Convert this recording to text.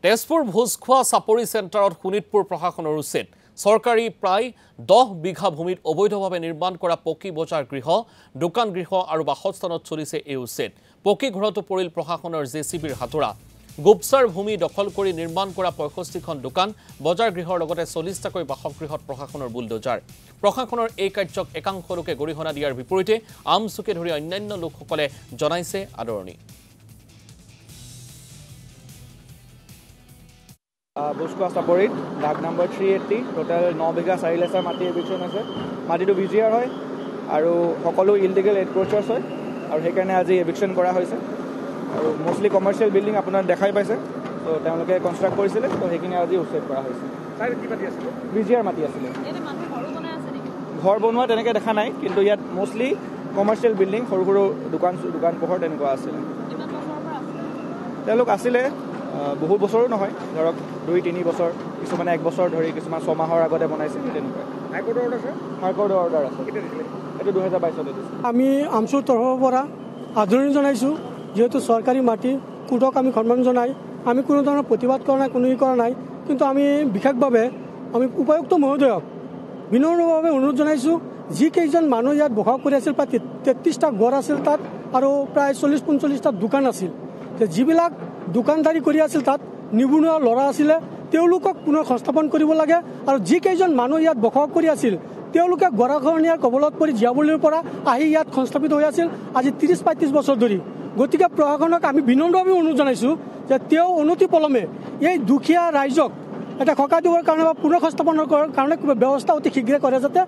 তেজপুৰ ভোজখোৱা চাপৰি চেণ্টাৰত শোণিতপুৰ প্ৰশাসনৰ উচিত চৰকাৰী প্ৰায় 10 বিঘা ভূমিত অবৈধভাৱে নিৰ্মাণ কৰা পকী বজাৰ গৃহ দোকান গৃহ আৰু বাসস্থানত চলিছে এই উচিত পকী ঘৰটো পৰিল প্ৰশাসনৰ জেচিবিৰ হাতৰা গুপ্সাৰ ভূমি দখল কৰি নিৰ্মাণ কৰা 65খন দোকান বজাৰ গৃহৰ লগতে 40টাকৈ বাসগৃহত প্ৰশাসনৰ বুলডোজাৰ প্ৰশাসনৰ এই কাৰ্যক একাংশ লোকে গৰিহণা দিয়াৰ বিপৰীতে আমচুকে ধৰি অন্যান্য লোকসকলে জনাইছে আদৰণি ভোজখোৱা চাপৰিত দাগ নম্বৰ 380 টোটাল 9 বিঘা 4 লেছাৰ মাটি এভিকশ্যন আছে মাটিটো বিজিআৰ হয় আৰু সকলো ইললিগেল এনক্ৰোচাৰ্ছ হয় আৰু সেইকাৰণে আজি এভিকশ্যন কৰা হৈছে আৰু মোষ্টলি কমাৰ্চিয়েল বিল্ডিং আপোনাৰ দেখাই পাইছে তো তেওঁলোকে কনষ্ট্ৰাক্ট কৰিছিলে তো সেইখিনি আজি উচ্ছেদ কৰা হৈছে বিজিআৰ মাটি আছিলে ঘৰ বনোৱা তেনেকৈ দেখা নাই কিন্তু ইয়াত মোষ্টলি কমাৰ্চিয়েল বিল্ডিং সৰু সৰু দোকান পোহৰ তেনেকুৱা আছিলে তেওঁলোক আছিলে বহু বছৰো নহয় ধৰক 2-3 বছৰ কিছুমানে 1 বছৰ ধৰি কিছুমান 6 মাহৰ আগতে বনাইছে তেনেকুৱা হাইকোৰ্টৰ অৰ্ডাৰ আছে এইটো 2022 দিছে আমি আমচুৰ তৰফৰ পৰা আদৰণি জনাইছোঁ যেহেতু চৰকাৰী মাটি কোৰ্টক আমি সন্মান জনাই আমি কোনো ধৰণৰ প্ৰতিবাদ কৰা নাই কোনো কৰা নাই কিন্তু আমি বিশেষভাৱে আমি উপায়ুক্ত মহোদয়ক বিনম্ৰভাৱে অনুৰোধ জনাইছোঁ যিকেইজন মানুহ ইয়াত বসবাস কৰি আছিল প্ৰায় 33টা ঘৰ আছিল তাত আৰু প্ৰায় 40-45টা দোকান আছিল যিবিলাক দোকানদাৰী কৰি আছিল তাত নিবনুৱা ল'ৰা আছিলে তেওঁলোকক পুনৰ সংস্থাপন কৰিব লাগে আৰু যিকেইজন মানুহ ইয়াত বসবাস কৰি আছিল তেওঁলোকে গৰাখহনীয়াৰ কবলত পৰি জীয়াবলীৰ পৰা আহি ইয়াত সংস্থাপিত হৈ আছিল আজি 30-35 বছৰ ধৰি গতিকে প্ৰশাসনক আমি বিনম্ৰভাৱে অনুৰোধ জনাইছোঁ যে তেওঁ অনতিপলমে এই দুখীয়া ৰাইজক এটা সকাহ দিবৰ কাৰণে বা পুনৰ সংস্থাপনৰ কাৰণে ব্যৱস্থা অতি শীঘ্ৰে কৰে যাতে